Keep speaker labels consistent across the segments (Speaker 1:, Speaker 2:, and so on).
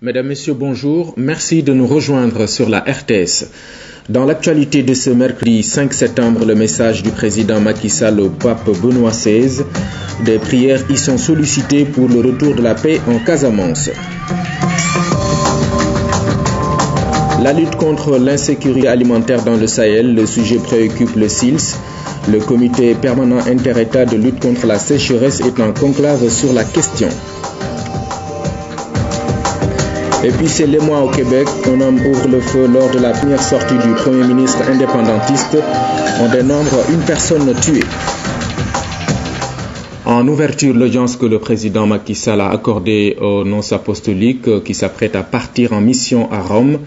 Speaker 1: Mesdames, Messieurs, bonjour. Merci de nous rejoindre sur la RTS. Dans l'actualité de ce mercredi 5 septembre, le message du président Macky Sall au pape Benoît XVI. Des prières y sont sollicitées pour le retour de la paix en Casamance. La lutte contre l'insécurité alimentaire dans le Sahel, le sujet préoccupe le SILS. Le comité permanent inter-État de lutte contre la sécheresse est en conclave sur la question. Et puis c'est l'émoi au Québec. Un homme ouvre le feu lors de la première sortie du Premier ministre indépendantiste. On dénombre une personne tuée. En ouverture, l'audience que le président Macky Sall a accordée aux nonces apostoliques qui s'apprêtent à partir en mission à Rome,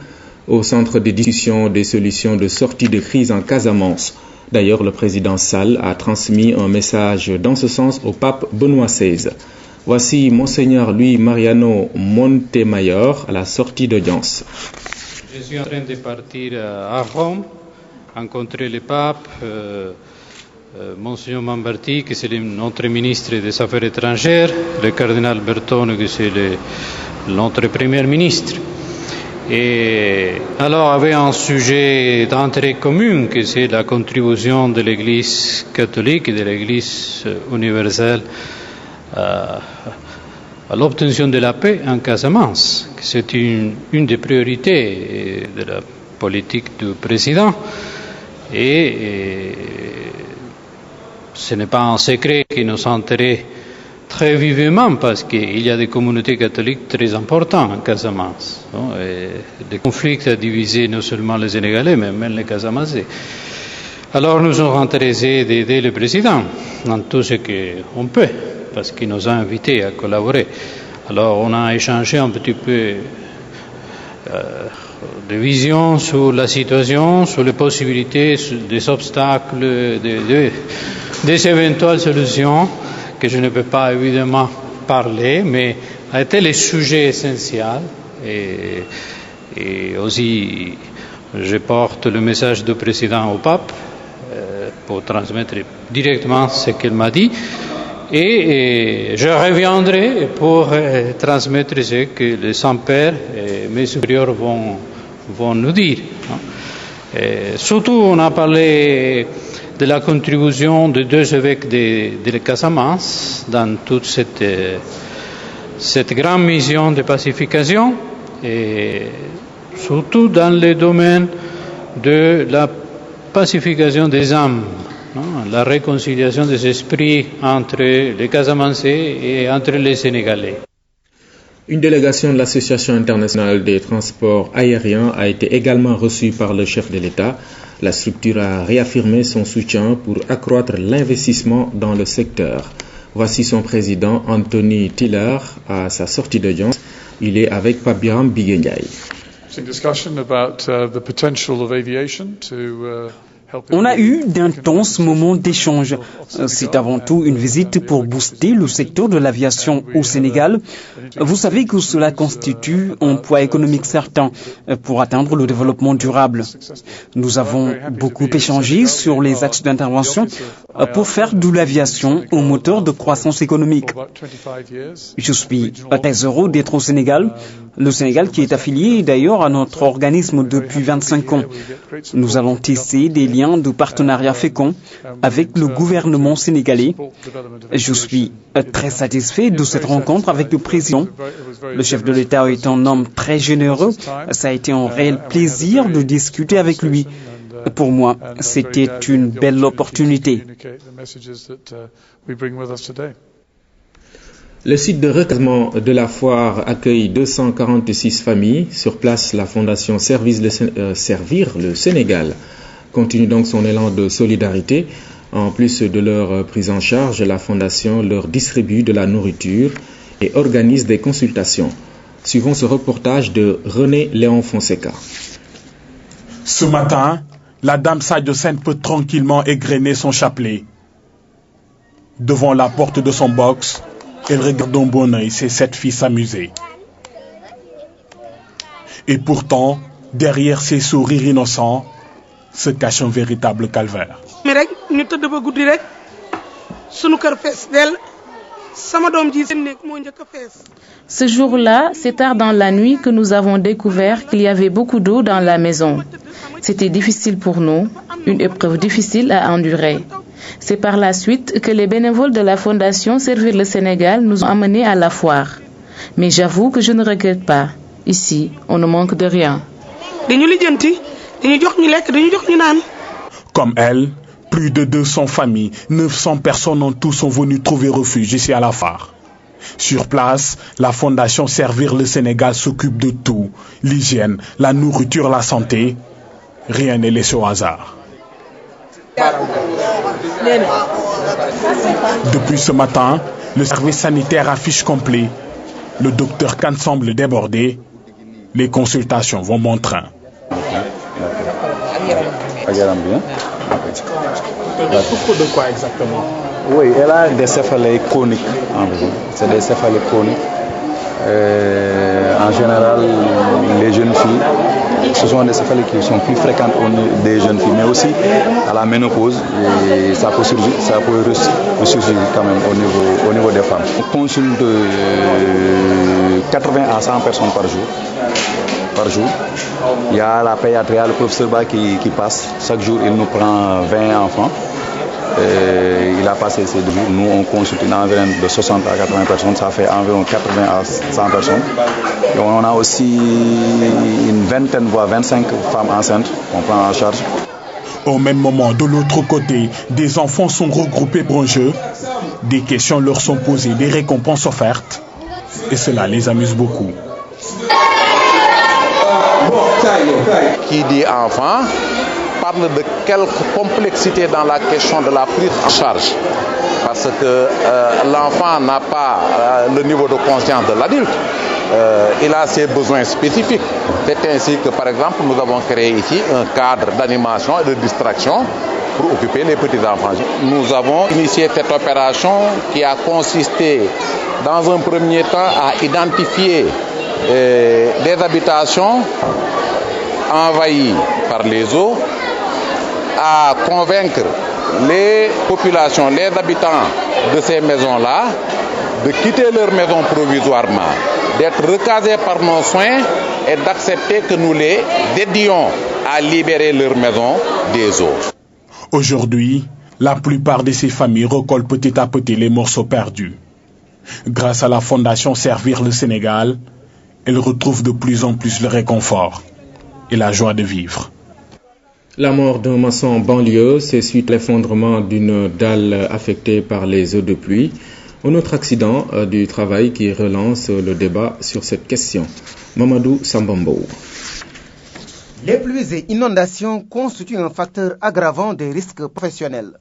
Speaker 1: au centre des discussions des solutions de sortie de crise en Casamance. D'ailleurs, le président Sall a transmis un message dans ce sens au pape Benoît XVI. Voici Monseigneur Luis Mariano Montemayor à la sortie d'audience.
Speaker 2: Je suis en train de partir à Rome, rencontrer le pape, Monseigneur Mamberti, qui c'est notre ministre des Affaires étrangères, le cardinal Bertone, qui c'est notre premier ministre. Et alors, avec un sujet d'intérêt commun, que c'est la contribution de l'Église catholique et de l'Église universelle à l'obtention de la paix en Casamance. C'est une des priorités de la politique du président. Et ce n'est pas un secret qui nous intéresse très vivement parce qu'il y a des communautés catholiques très importantes en Casamance. Les conflits ont divisé non seulement les Sénégalais, mais même les Casamancais. Alors nous sommes intéressés d'aider le président dans tout ce qu'on peut, parce qu'il nous a invités à collaborer. Alors on a échangé un petit peu de vision sur la situation, sur les possibilités, sur des obstacles, des éventuelles solutions que je ne peux pas évidemment parler, mais a été le sujet essentiel. Et aussi, je porte le message du président au pape pour transmettre directement ce qu'il m'a dit. Et je reviendrai pour transmettre ce que les saints-pères et mes supérieurs vont nous dire. Surtout, on a parlé de la contribution des deux évêques de Casamance dans toute cette grande mission de pacification, et surtout dans le domaine de la pacification des âmes, la réconciliation des esprits entre les Casamancais et entre les Sénégalais.
Speaker 1: Une délégation de l'Association internationale des transports aériens a été également reçue par le chef de l'État. La structure a réaffirmé son soutien pour accroître l'investissement dans le secteur. Voici son président Anthony Tiller à sa sortie d'audience. Il est avec Pabiram Biguendiaï.
Speaker 3: On a eu d'intenses moments d'échange. C'est avant tout une visite pour booster le secteur de l'aviation au Sénégal. Vous savez que cela constitue un poids économique certain pour atteindre le développement durable. Nous avons beaucoup échangé sur les axes d'intervention pour faire de l'aviation un moteur de croissance économique. Je suis très heureux d'être au Sénégal. Le Sénégal qui est affilié d'ailleurs à notre organisme depuis 25 ans. Nous allons tisser des liens de partenariat fécond avec le gouvernement sénégalais. Je suis très satisfait de cette rencontre avec le président. Le chef de l'État est un homme très généreux. Ça a été un réel plaisir de discuter avec lui. Pour moi, c'était une belle opportunité.
Speaker 1: Le site de recasement de la foire accueille 246 familles. Sur place, la fondation Servir le Sénégal continue donc son élan de solidarité. En plus de leur prise en charge, la fondation leur distribue de la nourriture et organise des consultations. Suivons ce reportage de René Léon Fonseca.
Speaker 4: Ce matin, la dame Sadio Sen peut tranquillement égrener son chapelet. Devant la porte de son box, elle regarde d'un bon œil ses 7 filles s'amuser. Et pourtant, derrière ces sourires innocents, se cache un véritable calvaire.
Speaker 5: Ce jour-là, c'est tard dans la nuit que nous avons découvert qu'il y avait beaucoup d'eau dans la maison. C'était difficile pour nous, une épreuve difficile à endurer. C'est par la suite que les bénévoles de la Fondation Servir le Sénégal nous ont amenés à la foire. Mais j'avoue que je ne regrette pas. Ici, on ne manque de rien.
Speaker 4: Comme elle, plus de 200 familles, 900 personnes en tout sont venues trouver refuge ici à la phare. Sur place, la Fondation Servir le Sénégal s'occupe de tout. L'hygiène, la nourriture, la santé. Rien n'est laissé au hasard. Depuis ce matin, le service sanitaire affiche complet. Le docteur Khan semble débordé. Les consultations vont bon train. Pourquoi de quoi exactement?
Speaker 6: Oui, elle a des céphalées chroniques. C'est des céphalées chroniques. En général, les jeunes filles, ce sont des céphalées qui sont plus fréquentes des jeunes filles, mais aussi à la ménopause, et ça peut ressurgir quand même au niveau des femmes. On consulte 80 à 100 personnes par jour. Il y a la pédiatrie, le professeur Ba qui passe. Chaque jour, il nous prend 20 enfants. Il a passé ces 2 jours. Nous, on consulte environ de 60 à 80 personnes. Ça fait environ 80 à 100 personnes. Et on a aussi une vingtaine, voire 25 femmes enceintes qu'on prend en charge.
Speaker 4: Au même moment, de l'autre côté, des enfants sont regroupés pour un jeu. Des questions leur sont posées, des récompenses offertes. Et cela les amuse beaucoup.
Speaker 7: Qui dit enfant parle de quelque complexité dans la question de la prise en charge. Parce que l'enfant n'a pas le niveau de conscience de l'adulte. Il a ses besoins spécifiques. C'est ainsi que, par exemple, nous avons créé ici un cadre d'animation et de distraction pour occuper les petits-enfants. Nous avons initié cette opération qui a consisté, dans un premier temps, à identifier des habitations envahies par les eaux, à convaincre les populations, les habitants de ces maisons-là, de quitter leur maison provisoirement, d'être recasés par nos soins et d'accepter que nous les aidions à libérer leur maison des eaux.
Speaker 4: Aujourd'hui, la plupart de ces familles recollent petit à petit les morceaux perdus. Grâce à la Fondation Servir le Sénégal, elles retrouvent de plus en plus le réconfort et la joie de vivre.
Speaker 1: La mort d'un maçon en banlieue, c'est suite à l'effondrement d'une dalle affectée par les eaux de pluie. Un autre accident du travail qui relance le débat sur cette question. Mamadou Sambambo.
Speaker 8: Les pluies et inondations constituent un facteur aggravant des risques professionnels.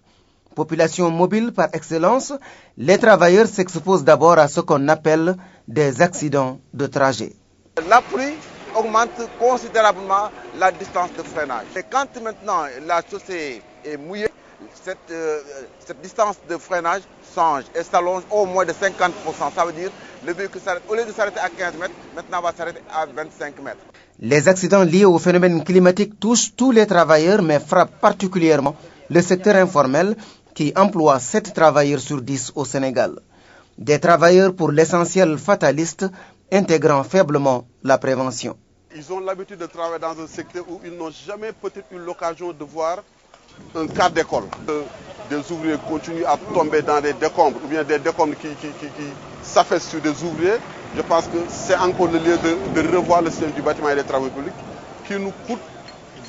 Speaker 8: Population mobile par excellence, les travailleurs s'exposent d'abord à ce qu'on appelle des accidents de trajet.
Speaker 9: La pluie augmente considérablement la distance de freinage. Et quand maintenant la chaussée est mouillée, cette distance de freinage change et s'allonge au moins de 50%. Ça veut dire que le véhicule s'arrête, au lieu de s'arrêter à 15 mètres, maintenant va s'arrêter à 25 mètres.
Speaker 8: Les accidents liés au phénomène climatique touchent tous les travailleurs, mais frappent particulièrement le secteur informel qui emploie 7 travailleurs sur 10 au Sénégal. Des travailleurs pour l'essentiel fatalistes, intégrant faiblement la prévention.
Speaker 9: Ils ont l'habitude de travailler dans un secteur où ils n'ont jamais peut-être eu l'occasion de voir un cas d'école. Des ouvriers continuent à tomber dans des décombres ou bien des décombres qui s'affaissent sur des ouvriers. Je pense que c'est encore le lieu de revoir le système du bâtiment et des travaux publics qui nous coûte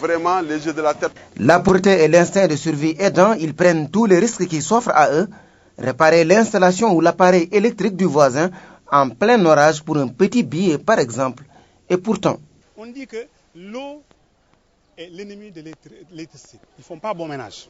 Speaker 9: vraiment les yeux de la tête.
Speaker 8: La pureté et l'instinct de survie aidant, ils prennent tous les risques qui s'offrent à eux. Réparer l'installation ou l'appareil électrique du voisin en plein orage pour un petit billet par exemple. Et pourtant,
Speaker 10: on dit que l'eau est l'ennemi de l'électricité. Ils ne font pas bon ménage.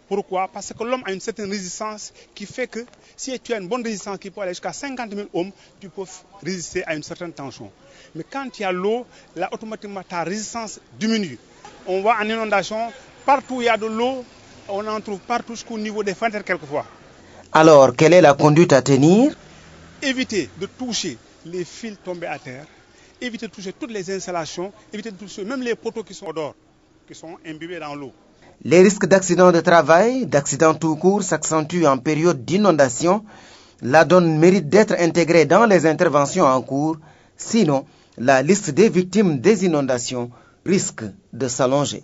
Speaker 10: Pourquoi? Parce que l'homme a une certaine résistance qui fait que si tu as une bonne résistance qui peut aller jusqu'à 50 000 ohms, tu peux résister à une certaine tension. Mais quand il y a l'eau, là automatiquement ta résistance diminue. On voit en inondation, partout où il y a de l'eau, on en trouve partout jusqu'au niveau des fenêtres quelquefois.
Speaker 8: Alors, quelle est la conduite à tenir?
Speaker 10: Éviter de toucher les fils tombés à terre, éviter de toucher toutes les installations, éviter de toucher même les poteaux qui sont au dehors, qui sont imbibés dans l'eau.
Speaker 8: Les risques d'accidents de travail, d'accidents tout court s'accentuent en période d'inondation. La donne mérite d'être intégrée dans les interventions en cours, sinon la liste des victimes des inondations risque de s'allonger.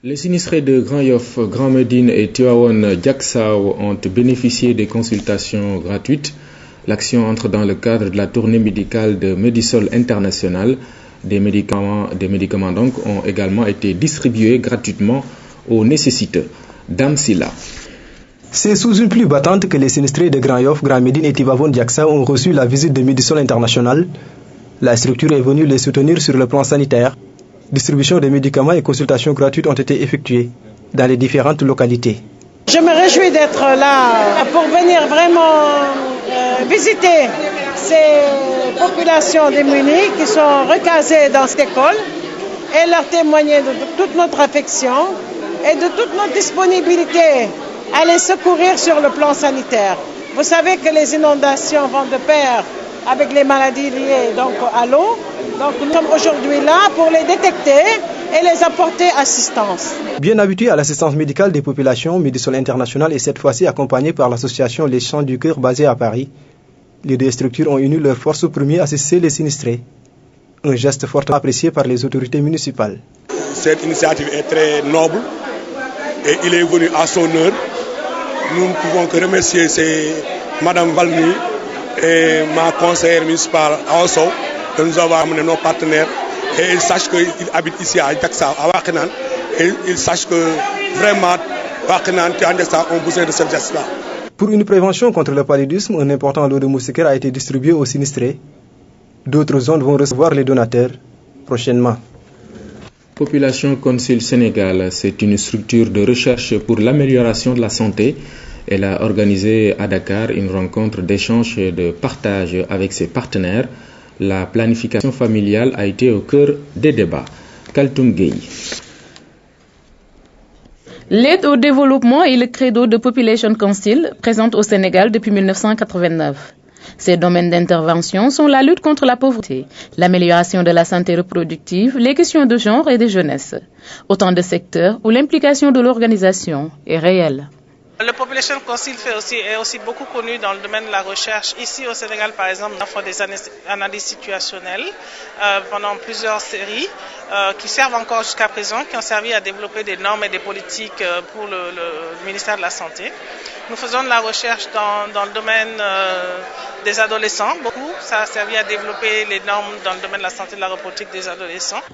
Speaker 1: Les sinistrés de Grand Yoff, Grand Médine et Tivaouane Diacksao ont bénéficié des consultations gratuites. L'action entre dans le cadre de la tournée médicale de Medisol International. Des médicaments donc ont également été distribués gratuitement aux nécessiteux. Dame Silla.
Speaker 11: C'est sous une pluie battante que les sinistrés de Grand Yoff, Grand Médine et Tivaouane Diacksao ont reçu la visite de Medisol International. La structure est venue les soutenir sur le plan sanitaire. Distribution de médicaments et consultations gratuites ont été effectuées dans les différentes localités.
Speaker 12: Je me réjouis d'être là pour venir vraiment visiter ces populations démunies qui sont recasées dans cette école et leur témoigner de toute notre affection et de toute notre disponibilité à les secourir sur le plan sanitaire. Vous savez que les inondations vont de pair avec les maladies liées donc à l'eau. Donc nous sommes aujourd'hui là pour les détecter et les apporter assistance.
Speaker 11: Bien habitué à l'assistance médicale des populations, Medisol International est cette fois-ci accompagné par l'association Les Chants du Cœur basée à Paris. Les deux structures ont uni leurs forces pour mieux assister les sinistrés. Un geste fortement apprécié par les autorités municipales.
Speaker 13: Cette initiative est très noble et il est venu à son heure. Nous ne pouvons que remercier Madame Valmy et ma conseillère municipale Aosso de nous avoir amené nos partenaires et ils sachent qu'ils habitent ici à Diacksao, à Wakhinane, et ils sachent que vraiment Wakhinane et Diacksao ont besoin de ce geste-là.
Speaker 11: Pour une prévention contre le paludisme, un important lot de moustiquaires a été distribué aux sinistrés. D'autres zones vont recevoir les donateurs prochainement.
Speaker 1: Population Council Sénégal, c'est une structure de recherche pour l'amélioration de la santé. Elle a organisé à Dakar une rencontre d'échange et de partage avec ses partenaires. La planification familiale a été au cœur des débats. Kaltoum Gueye.
Speaker 5: L'aide au développement est le credo de Population Council, présente au Sénégal depuis 1989. Ses domaines d'intervention sont la lutte contre la pauvreté, l'amélioration de la santé reproductive, les questions de genre et de jeunesse. Autant de secteurs où l'implication de l'organisation est réelle.
Speaker 14: Le Population Council est aussi beaucoup connu dans le domaine de la recherche. Ici au Sénégal, par exemple, on fait des analyses situationnelles pendant plusieurs séries qui servent encore jusqu'à présent, qui ont servi à développer des normes et des politiques pour le ministère de la Santé. Nous faisons de la recherche dans le domaine des adolescents, beaucoup. Ça a servi à développer les normes dans le domaine de la santé et de la reproduction des adolescents.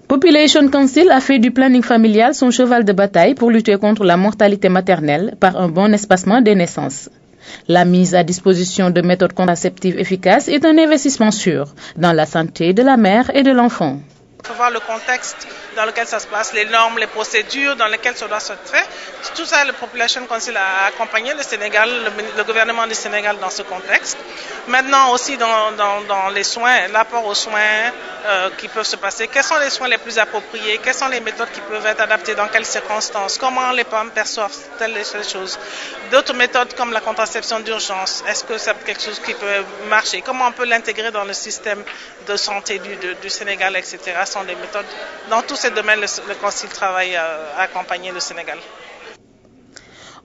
Speaker 5: Population Council a fait du planning familial son cheval de bataille pour lutter contre la mortalité maternelle par un bon espacement des naissances. La mise à disposition de méthodes contraceptives efficaces est un investissement sûr dans la santé de la mère et de l'enfant.
Speaker 14: Il faut voir le contexte dans lequel ça se passe, les normes, les procédures dans lesquelles ça doit se faire. Tout ça, le Population Council a accompagné le Sénégal, le gouvernement du Sénégal dans ce contexte. Maintenant aussi dans les soins, l'apport aux soins qui peuvent se passer. Quels sont les soins les plus appropriés? Quelles sont les méthodes qui peuvent être adaptées dans quelles circonstances? Comment les femmes perçoivent telles choses? D'autres méthodes comme la contraception d'urgence, est-ce que c'est quelque chose qui peut marcher? Comment on peut l'intégrer dans le système de santé du Sénégal, etc. sont des méthodes. Dans tous ces domaines, le Conseil travaille à accompagner le Sénégal.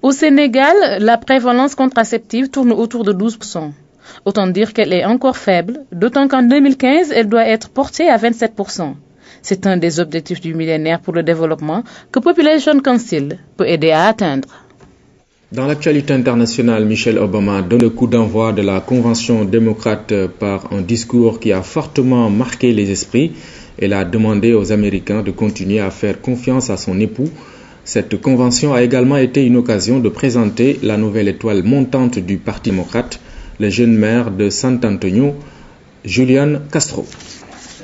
Speaker 5: Au Sénégal, la prévalence contraceptive tourne autour de 12%. Autant dire qu'elle est encore faible, d'autant qu'en 2015, elle doit être portée à 27%. C'est un des objectifs du millénaire pour le développement que Population Council peut aider à atteindre.
Speaker 1: Dans l'actualité internationale, Michelle Obama donne le coup d'envoi de la Convention démocrate par un discours qui a fortement marqué les esprits. Elle a demandé aux Américains de continuer à faire confiance à son époux. Cette convention a également été une occasion de présenter la nouvelle étoile montante du Parti démocrate, le jeune maire de San Antonio, Julian Castro.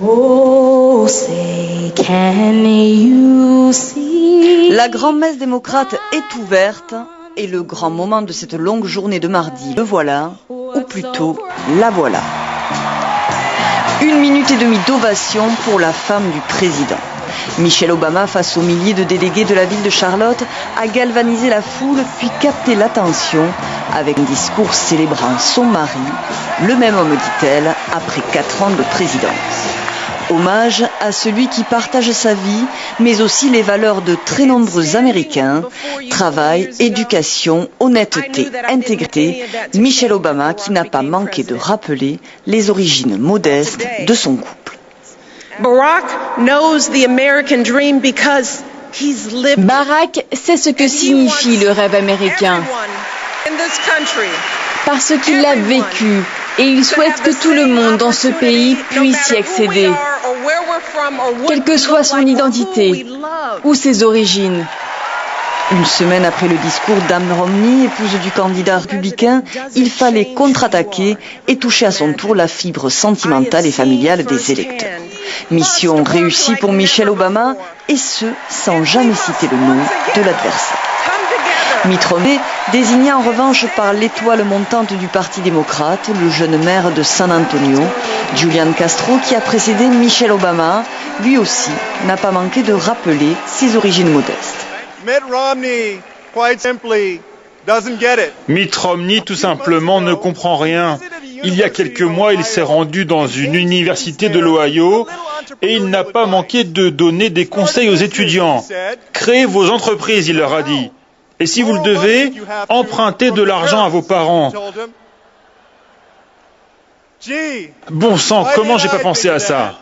Speaker 15: Oh, say, can you see? La grand-messe démocrate est ouverte et le grand moment de cette longue journée de mardi, le voilà, ou plutôt la voilà. 1 minute et demie d'ovation pour la femme du président. Michelle Obama, face aux milliers de délégués de la ville de Charlotte, a galvanisé la foule puis capté l'attention avec un discours célébrant son mari, le même homme, dit-elle, après 4 ans de présidence. Hommage à celui qui partage sa vie, mais aussi les valeurs de très nombreux Américains, travail, éducation, honnêteté, intégrité, Michelle Obama qui n'a pas manqué de rappeler les origines modestes de son couple.
Speaker 16: Barack sait ce que signifie le rêve américain parce qu'il l'a vécu et il souhaite que tout le monde dans ce pays puisse y accéder, quelle que soit son identité ou ses origines.
Speaker 15: Une semaine après le discours d'Ann Romney, épouse du candidat républicain, il fallait contre-attaquer et toucher à son tour la fibre sentimentale et familiale des électeurs. Mission réussie pour Michelle Obama, et ce, sans jamais citer le nom de l'adversaire. Mitt Romney, désigné en revanche par l'étoile montante du Parti démocrate, le jeune maire de San Antonio, Julian Castro, qui a précédé Michelle Obama, lui aussi n'a pas manqué de rappeler ses origines modestes.
Speaker 17: Mitt Romney, tout simplement, ne comprend rien. Il y a quelques mois, il s'est rendu dans une université de l'Ohio et il n'a pas manqué de donner des conseils aux étudiants. Créez vos entreprises, il leur a dit. Et si vous le devez, empruntez de l'argent à vos parents. Bon sang, comment j'ai pas pensé à ça?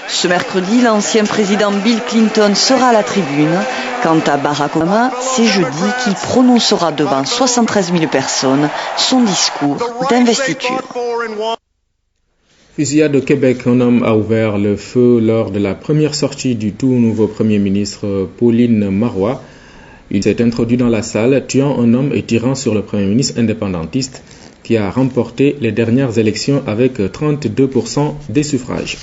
Speaker 15: Ce mercredi, l'ancien président Bill Clinton sera à la tribune. Quant à Barack Obama, c'est jeudi qu'il prononcera devant 73 000 personnes son discours d'investiture.
Speaker 1: Fusillade au Québec, un homme a ouvert le feu lors de la première sortie du tout nouveau Premier ministre Pauline Marois. Il s'est introduit dans la salle, tuant un homme et tirant sur le Premier ministre indépendantiste qui a remporté les dernières élections avec 32% des suffrages.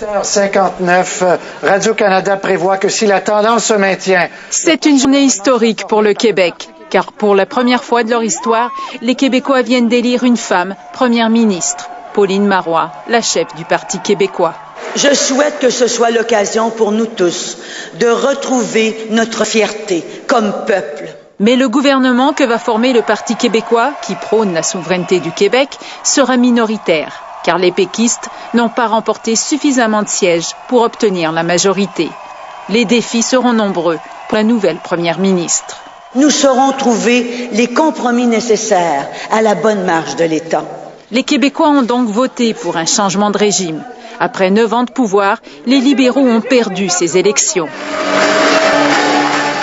Speaker 18: 8h59, Radio-Canada prévoit que si la tendance se maintient...
Speaker 16: C'est une journée historique pour le Québec, car pour la première fois de leur histoire, les Québécois viennent d'élire une femme première ministre, Pauline Marois, la chef du Parti québécois.
Speaker 19: Je souhaite que ce soit l'occasion pour nous tous de retrouver notre fierté comme peuple.
Speaker 16: Mais le gouvernement que va former le Parti québécois, qui prône la souveraineté du Québec, sera minoritaire, car les péquistes n'ont pas remporté suffisamment de sièges pour obtenir la majorité. Les défis seront nombreux pour la nouvelle première ministre.
Speaker 19: Nous saurons trouver les compromis nécessaires à la bonne marche de l'État.
Speaker 16: Les Québécois ont donc voté pour un changement de régime. Après 9 ans de pouvoir, les libéraux ont perdu ces élections.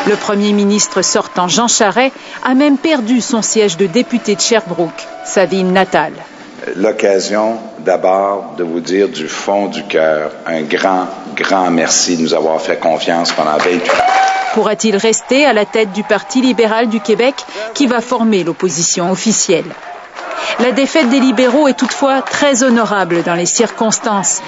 Speaker 16: Le Premier ministre sortant, Jean Charest, a même perdu son siège de député de Sherbrooke, sa ville natale.
Speaker 20: L'occasion d'abord de vous dire du fond du cœur un grand merci de nous avoir fait confiance pendant 28 ans.
Speaker 16: Pourra-t-il rester à la tête du Parti libéral du Québec qui va former l'opposition officielle? La défaite des libéraux est toutefois très honorable dans les circonstances,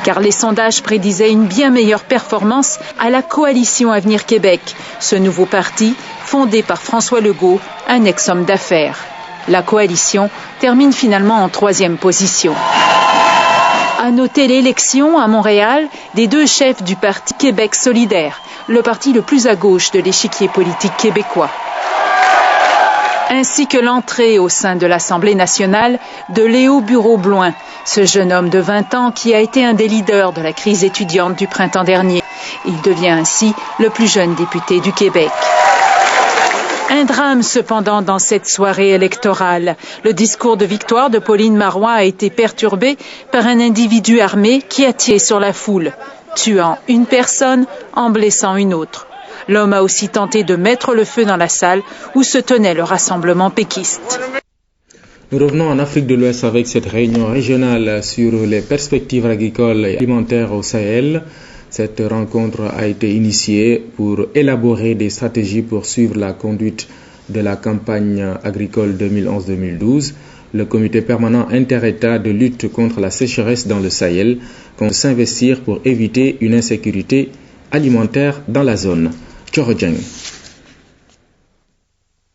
Speaker 16: car les sondages prédisaient une bien meilleure performance à la coalition Avenir Québec, ce nouveau parti fondé par François Legault, un ex-homme d'affaires. La coalition termine finalement en 3e position. À noter l'élection à Montréal des 2 chefs du Parti Québec solidaire, le parti le plus à gauche de l'échiquier politique québécois, ainsi que l'entrée au sein de l'Assemblée nationale de Léo Bureau-Bloin, ce jeune homme de 20 ans qui a été un des leaders de la crise étudiante du printemps dernier. Il devient ainsi le plus jeune député du Québec. Un drame cependant dans cette soirée électorale. Le discours de victoire de Pauline Marois a été perturbé par un individu armé qui a tiré sur la foule, tuant une personne en blessant une autre. L'homme a aussi tenté de mettre le feu dans la salle où se tenait le rassemblement péquiste.
Speaker 1: Nous revenons en Afrique de l'Ouest avec cette réunion régionale sur les perspectives agricoles et alimentaires au Sahel. Cette rencontre a été initiée pour élaborer des stratégies pour suivre la conduite de la campagne agricole 2011-2012. Le comité permanent inter-État de lutte contre la sécheresse dans le Sahel compte s'investir pour éviter une insécurité alimentaire dans la zone.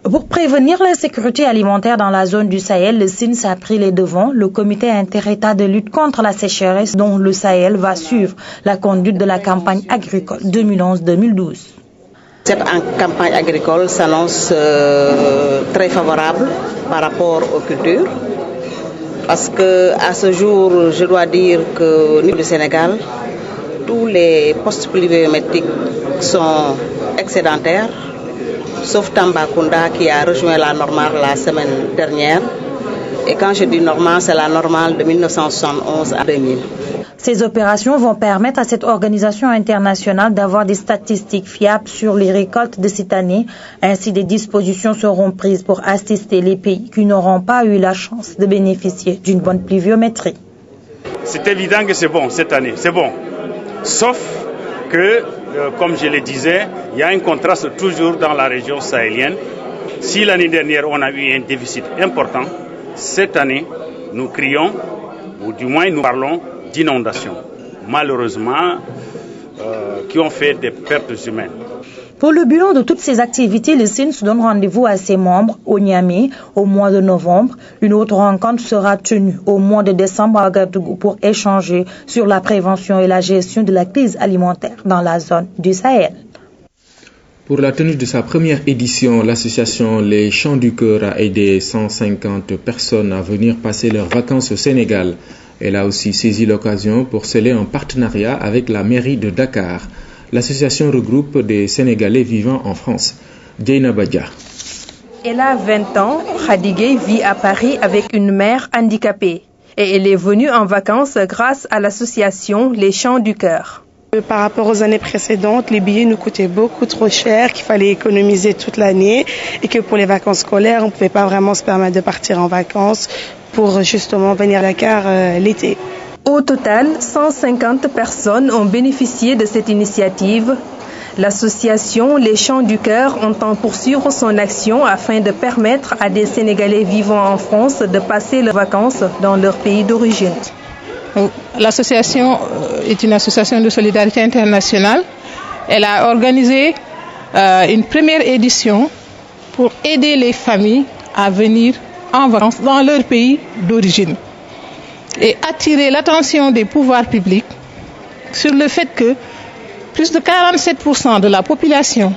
Speaker 21: Pour prévenir l'insécurité alimentaire dans la zone du Sahel, le SINS a pris les devants. Le comité inter-État de lutte contre la sécheresse dont le Sahel va suivre la conduite de la campagne agricole 2011-2012.
Speaker 22: Cette campagne agricole s'annonce très favorable par rapport aux cultures. Parce que à ce jour, je dois dire qu'au niveau du Sénégal, tous les postes pluviométriques sont excédentaires, sauf Tambacounda qui a rejoint la normale la semaine dernière. Et quand je dis normale, c'est la normale de 1971 à 2000.
Speaker 21: Ces opérations vont permettre à cette organisation internationale d'avoir des statistiques fiables sur les récoltes de cette année. Ainsi, des dispositions seront prises pour assister les pays qui n'auront pas eu la chance de bénéficier d'une bonne pluviométrie.
Speaker 2: C'est évident que c'est bon cette année, c'est bon. Sauf que, comme je le disais, il y a un contraste toujours dans la région sahélienne. Si l'année dernière on a eu un déficit important, cette année nous crions, ou du moins nous parlons d'inondations, malheureusement, qui ont fait des pertes humaines.
Speaker 21: Pour le bilan de toutes ces activités, le SINS donne rendez-vous à ses membres au Niamey au mois de novembre. Une autre rencontre sera tenue au mois de décembre à Ouagadougou pour échanger sur la prévention et la gestion de la crise alimentaire dans la zone du Sahel.
Speaker 1: Pour la tenue de sa première édition, l'association Les Chants du Cœur a aidé 150 personnes à venir passer leurs vacances au Sénégal. Elle a aussi saisi l'occasion pour sceller un partenariat avec la mairie de Dakar. L'association regroupe des Sénégalais vivant en France. Djeina Badja.
Speaker 3: Elle a 20 ans, Khadigé vit à Paris avec une mère handicapée. Et elle est venue en vacances grâce à l'association Les Chants du Cœur.
Speaker 23: Par rapport aux années précédentes, les billets nous coûtaient beaucoup trop cher, qu'il fallait économiser toute l'année et que pour les vacances scolaires, on ne pouvait pas vraiment se permettre de partir en vacances pour justement venir à Dakar l'été.
Speaker 3: Au total, 150 personnes ont bénéficié de cette initiative. L'association Les Chants du Cœur entend poursuivre son action afin de permettre à des Sénégalais vivant en France de passer leurs vacances dans leur pays d'origine.
Speaker 24: L'association est une association de solidarité internationale. Elle a organisé une première édition pour aider les familles à venir en vacances dans leur pays d'origine et attirer l'attention des pouvoirs publics sur le fait que plus de 47% de la population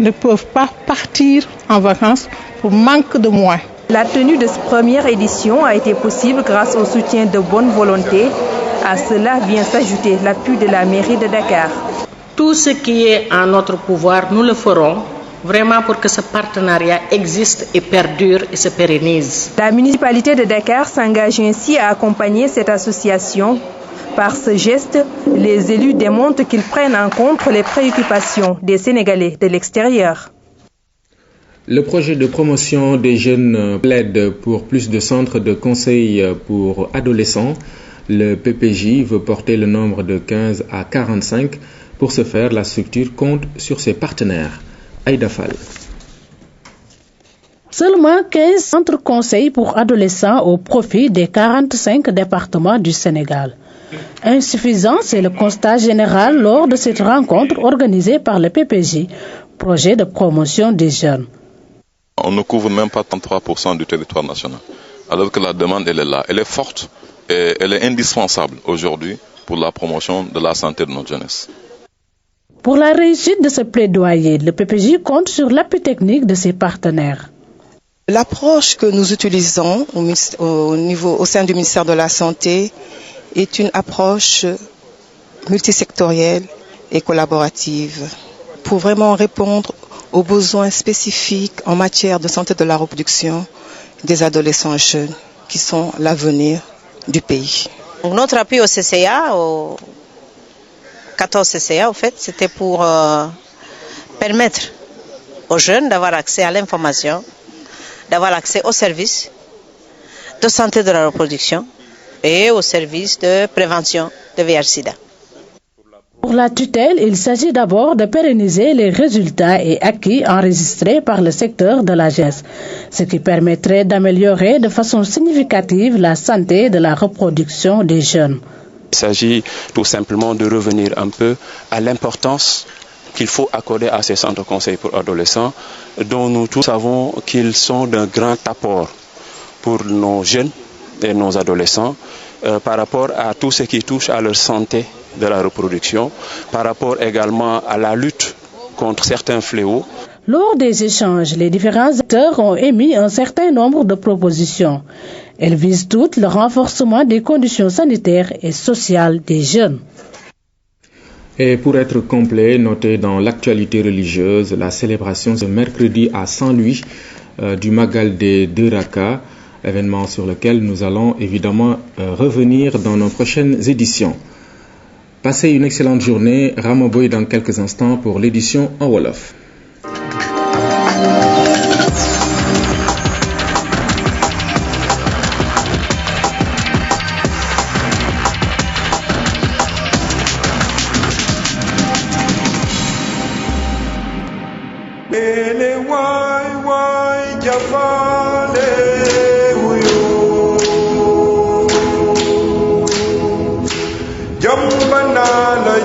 Speaker 24: ne peuvent pas partir en vacances pour manque de moyens.
Speaker 3: La tenue de cette première édition a été possible grâce au soutien de bonne volonté. À cela vient s'ajouter l'appui de la mairie de Dakar.
Speaker 22: Tout ce qui est en notre pouvoir, nous le ferons vraiment pour que ce partenariat existe et perdure et se pérennise.
Speaker 3: La municipalité de Dakar s'engage ainsi à accompagner cette association. Par ce geste, les élus démontrent qu'ils prennent en compte les préoccupations des Sénégalais de l'extérieur.
Speaker 1: Le projet de promotion des jeunes plaide pour plus de centres de conseil pour adolescents. Le PPJ veut porter le nombre de 15 à 45. Pour ce faire, la structure compte sur ses partenaires. Aïda Fall.
Speaker 25: Seulement 15 centres conseils pour adolescents au profit des 45 départements du Sénégal. Insuffisant, c'est le constat général lors de cette rencontre organisée par le PPJ, projet de promotion des jeunes.
Speaker 26: On ne couvre même pas 33% du territoire national, alors que la demande elle est là, elle est forte et elle est indispensable aujourd'hui pour la promotion de la santé de notre jeunesse.
Speaker 25: Pour la réussite de ce plaidoyer, le PPJ compte sur l'appui technique de ses partenaires.
Speaker 27: L'approche que nous utilisons au sein du ministère de la Santé est une approche multisectorielle et collaborative pour vraiment répondre aux besoins spécifiques en matière de santé de la reproduction des adolescents jeunes qui sont l'avenir du pays.
Speaker 22: Notre appui au CCA, au 14 CCA, en fait, c'était pour permettre aux jeunes d'avoir accès à l'information, d'avoir accès aux services de santé de la reproduction et aux services de prévention de VIH/SIDA.
Speaker 25: Pour la tutelle, il s'agit d'abord de pérenniser les résultats et acquis enregistrés par le secteur de la jeunesse, ce qui permettrait d'améliorer de façon significative la santé de la reproduction des jeunes.
Speaker 28: Il s'agit tout simplement de revenir un peu à l'importance qu'il faut accorder à ces centres conseils pour adolescents, dont nous tous savons qu'ils sont d'un grand apport pour nos jeunes et nos adolescents par rapport à tout ce qui touche à leur santé de la reproduction, par rapport également à la lutte contre certains fléaux.
Speaker 25: Lors des échanges, les différents acteurs ont émis un certain nombre de propositions. Elles visent toutes le renforcement des conditions sanitaires et sociales des jeunes.
Speaker 1: Et pour être complet, notez dans l'actualité religieuse la célébration ce mercredi à Saint-Louis du Magal des Deux Rakas, événement sur lequel nous allons évidemment revenir dans nos prochaines éditions. Passez une excellente journée. Rama Boy dans quelques instants pour l'édition en Wolof.
Speaker 4: Jambana la